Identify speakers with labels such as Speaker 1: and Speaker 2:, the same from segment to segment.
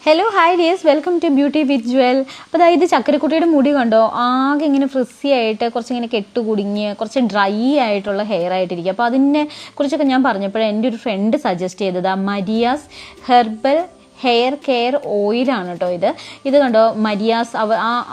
Speaker 1: Hello hi dears, welcome to beauty with Jewel. അപ്പോൾ അതായത് ചക്കരക്കുട്ടിയുടെ മുടി കണ്ടോ, ആകെ ഇങ്ങനെ ഫ്രിസി ആയിട്ട് കുറച്ചിങ്ങനെ കെട്ടുകുടുങ്ങി കുറച്ച് ഡ്രൈ ആയിട്ടുള്ള ഹെയർ ആയിട്ടിരിക്കുക. അപ്പോൾ അതിനെ കുറിച്ചൊക്കെ ഞാൻ പറഞ്ഞപ്പോൾ എൻ്റെ ഒരു ഫ്രണ്ട് സജസ്റ്റ് ചെയ്തത് മരിയാസ് ഹെർബൽ ഹെയർ കെയർ ഓയിലാണ് കേട്ടോ. ഇത് കണ്ടോ, മരിയാസ്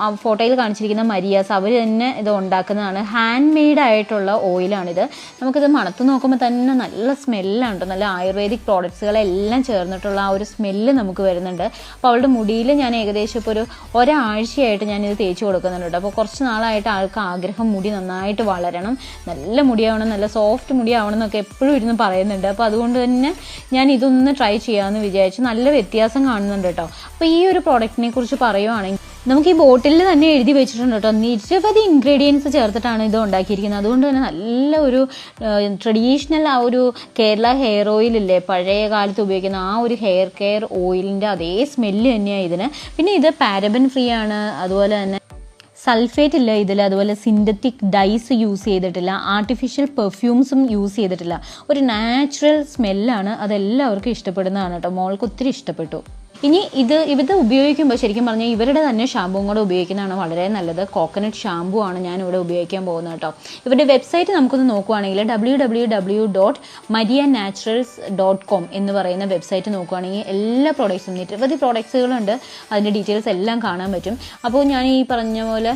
Speaker 1: ആ ഫോട്ടോയിൽ കാണിച്ചിരിക്കുന്ന മരിയാസ് അവർ തന്നെ ഇത് ഉണ്ടാക്കുന്നതാണ്. ഹാൻഡ് മെയ്ഡ് ആയിട്ടുള്ള ഓയിലാണിത്. നമുക്കിത് മണത്ത് നോക്കുമ്പോൾ തന്നെ നല്ല സ്മെല്ലാണ് കേട്ടോ. നല്ല ആയുർവേദിക് പ്രോഡക്ട്സുകളെല്ലാം ചേർന്നിട്ടുള്ള ആ ഒരു സ്മെല്ല് നമുക്ക് വരുന്നുണ്ട്. അപ്പോൾ അവളുടെ മുടിയിൽ ഞാൻ ഏകദേശം ഇപ്പോൾ ഒരാഴ്ചയായിട്ട് ഞാനിത് തേച്ച് കൊടുക്കുന്നുണ്ട് കേട്ടോ. അപ്പോൾ കുറച്ച് നാളായിട്ട് ആൾക്ക് ആഗ്രഹം മുടി നന്നായിട്ട് വളരണം, നല്ല മുടിയാവണം, നല്ല സോഫ്റ്റ് മുടിയാവണം എന്നൊക്കെ എപ്പോഴും ഇരുന്ന് പറയുന്നുണ്ട്. അപ്പോൾ അതുകൊണ്ട് തന്നെ ഞാൻ ഇതൊന്ന് ട്രൈ ചെയ്യാമെന്ന് വിചാരിച്ചു. നല്ല വ്യത്യാസം കാണുന്നുണ്ട് കേട്ടോ. അപ്പോൾ ഈ ഒരു പ്രോഡക്റ്റിനെ കുറിച്ച് പറയുവാണെങ്കിൽ നമുക്ക് ഈ ബോട്ടിലിൽ തന്നെ എഴുതി വെച്ചിട്ടുണ്ട് കേട്ടോ. നിരവധി ഇൻഗ്രീഡിയൻസ് ചേർത്തിട്ടാണ് ഇത് ഉണ്ടാക്കിയിരിക്കുന്നത്. അതുകൊണ്ട് തന്നെ നല്ല ഒരു ട്രഡീഷണൽ ആ ഒരു കേരള ഹെയർ ഓയിലില്ലേ, പഴയ കാലത്ത് ഉപയോഗിക്കുന്ന ആ ഒരു ഹെയർ കെയർ ഓയിലിൻ്റെ അതേ സ്മെല്ല് തന്നെയാണ് ഇതിന്. പിന്നെ ഇത് പാരബൻ ഫ്രീ ആണ്, അതുപോലെ തന്നെ സൾഫേറ്റ് ഇല്ല ഇതിൽ, അതുപോലെ സിന്തറ്റിക് ഡൈസ് യൂസ് ചെയ്തിട്ടില്ല, ആർട്ടിഫിഷ്യൽ പെർഫ്യൂംസും യൂസ് ചെയ്തിട്ടില്ല. ഒരു നാച്ചുറൽ സ്മെല്ലാണ്, അതെല്ലാവർക്കും ഇഷ്ടപ്പെടുന്നതാണ് കേട്ടോ. മോൾക്ക് ഒത്തിരി ഇഷ്ടപ്പെട്ടു. ഇനി ഇത് ഉപയോഗിക്കുമ്പോൾ ശരിക്കും പറഞ്ഞാൽ ഇവരുടെ തന്നെ ഷാമ്പുവും കൂടെ ഉപയോഗിക്കുന്നതാണ് വളരെ നല്ലത്. കോക്കനട്ട് ഷാമ്പു ആണ് ഞാനിവിടെ ഉപയോഗിക്കാൻ പോകുന്നത് കേട്ടോ. ഇവരുടെ വെബ്സൈറ്റ് നമുക്കൊന്ന് നോക്കുവാണെങ്കിൽ www.marianaturals.com എന്ന് പറയുന്ന വെബ്സൈറ്റ് നോക്കുവാണെങ്കിൽ എല്ലാ പ്രോഡക്ട്സും, നിരവധി പ്രോഡക്ട്സുകളുണ്ട്, അതിൻ്റെ ഡീറ്റെയിൽസ് എല്ലാം കാണാൻ പറ്റും. അപ്പോൾ ഞാൻ ഈ പറഞ്ഞ പോലെ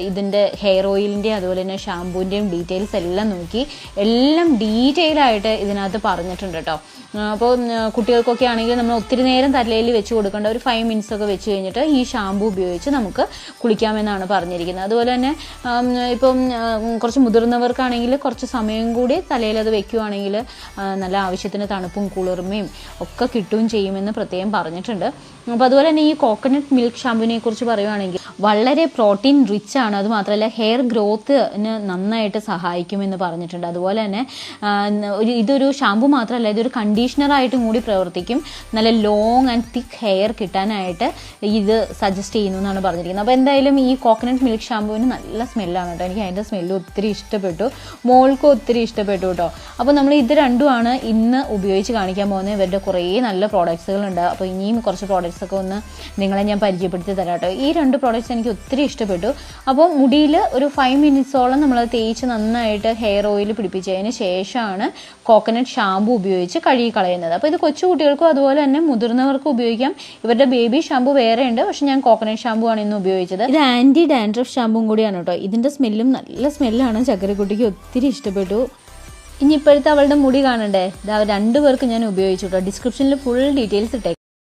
Speaker 1: ഇതിൻ്റെ ഹെയർ ഓയിലിൻ്റെ അതുപോലെ തന്നെ ഷാമ്പൂവിൻ്റെയും ഡീറ്റെയിൽസ് എല്ലാം നോക്കി എല്ലാം ഡീറ്റെയിൽ ആയിട്ട് ഇതിനകത്ത് പറഞ്ഞിട്ടുണ്ട് കേട്ടോ. അപ്പോൾ കുട്ടികൾക്കൊക്കെ ആണെങ്കിൽ നമ്മൾ ഒത്തിരി നേരം തലയിൽ വെച്ച് കൊടുക്കേണ്ട, ഒരു 5 മിനിറ്റ്സ് ഒക്കെ വെച്ച് കഴിഞ്ഞിട്ട് ഈ ഷാമ്പൂ ഉപയോഗിച്ച് നമുക്ക് കുളിക്കാമെന്നാണ് പറഞ്ഞിരിക്കുന്നത്. അതുപോലെ തന്നെ ഇപ്പം കുറച്ച് മുതിർന്നവർക്കാണെങ്കിൽ കുറച്ച് സമയം കൂടി തലയിൽ അത് വെക്കുകയാണെങ്കിൽ നല്ല ആവശ്യത്തിന് തണുപ്പും കുളിർമയും ഒക്കെ കിട്ടുകയും ചെയ്യുമെന്ന് പ്രത്യേകം പറഞ്ഞിട്ടുണ്ട്. അപ്പോൾ അതുപോലെ തന്നെ ഈ കോക്കനട്ട് മിൽക്ക് ഷാമ്പുവിനെ കുറിച്ച് പറയുകയാണെങ്കിൽ വളരെ പ്രോട്ടീൻ റിച്ച് ആണ്, അതുമാത്രമല്ല ഹെയർ ഗ്രോത്തിന് നന്നായിട്ട് സഹായിക്കുമെന്ന് പറഞ്ഞിട്ടുണ്ട്. അതുപോലെ തന്നെ ഇതൊരു ഷാമ്പു മാത്രമല്ല, ഇതൊരു കണ്ടീഷണറായിട്ടും കൂടി പ്രവർത്തിക്കും. നല്ല ലോങ് ആൻഡ് തിക്ക് ഹെയർ കിട്ടാനായിട്ട് ഇത് സജസ്റ്റ് ചെയ്യുന്നു എന്നാണ് പറഞ്ഞിരിക്കുന്നത്. അപ്പോൾ എന്തായാലും ഈ കോക്കനട്ട് മിൽക്ക് ഷാമ്പുവിന് നല്ല സ്മെല്ലാണ് കേട്ടോ. എനിക്ക് അതിൻ്റെ സ്മെല്ല് ഒത്തിരി ഇഷ്ടപ്പെട്ടു, മോൾക്കും ഒത്തിരി ഇഷ്ടപ്പെട്ടു കേട്ടോ. അപ്പോൾ നമ്മൾ ഇത് രണ്ടുമാണ് ഇന്ന് ഉപയോഗിച്ച് കാണിക്കാൻ പോകുന്നത്. ഇവരുടെ കുറേ നല്ല പ്രോഡക്ട്സുകളുണ്ട്. അപ്പോൾ ഇനിയും കുറച്ച് പ്രോഡക്ട്സ് ഒക്കെ ഒന്ന് നിങ്ങളെ ഞാൻ പരിചയപ്പെടുത്തി തരാം കേട്ടോ. ഈ 2 പ്രോഡക്ട്സ് എനിക്ക് ഒത്തിരി ഇഷ്ടപ്പെട്ടു. അപ്പോൾ മുടിയിൽ ഒരു 5 മിനിറ്റ്സോളം നമ്മൾ തേച്ച് നന്നായിട്ട് ഹെയർ ഓയിൽ പിടിപ്പിച്ചതിന് ശേഷമാണ് കോക്കനട്ട് ഷാമ്പു ഉപയോഗിച്ച് കഴുകി കളയുന്നത്. അപ്പോൾ ഇത് കൊച്ചു കുട്ടികൾക്കും അതുപോലെ തന്നെ മുതിർന്നവർക്കും ഉപയോഗിക്കാം. ഇവരുടെ ബേബി ഷാമ്പു വേറെ ഉണ്ട്, പക്ഷെ ഞാൻ കോക്കനട്ട് ഷാമ്പു ആണ് ഇന്ന് ഉപയോഗിച്ചത്. ഇത് ആൻറ്റി ഡാൻഡ്രഫ് ഷാമ്പും കൂടിയാണ് കേട്ടോ. ഇതിൻ്റെ സ്മെല്ലും നല്ല സ്മെല്ലാണ്, ചക്കരക്കുട്ടിക്ക് ഒത്തിരി ഇഷ്ടപ്പെട്ടു. ഇനി ഇപ്പോഴത്തെ അവളുടെ മുടി കാണണ്ടേ, 2 പേർക്ക് ഞാൻ ഉപയോഗിച്ചു കേട്ടോ. ഡിസ്ക്രിപ്ഷനിൽ ഫുൾ ഡീറ്റെയിൽസ് ഇട്ടേക്കാം.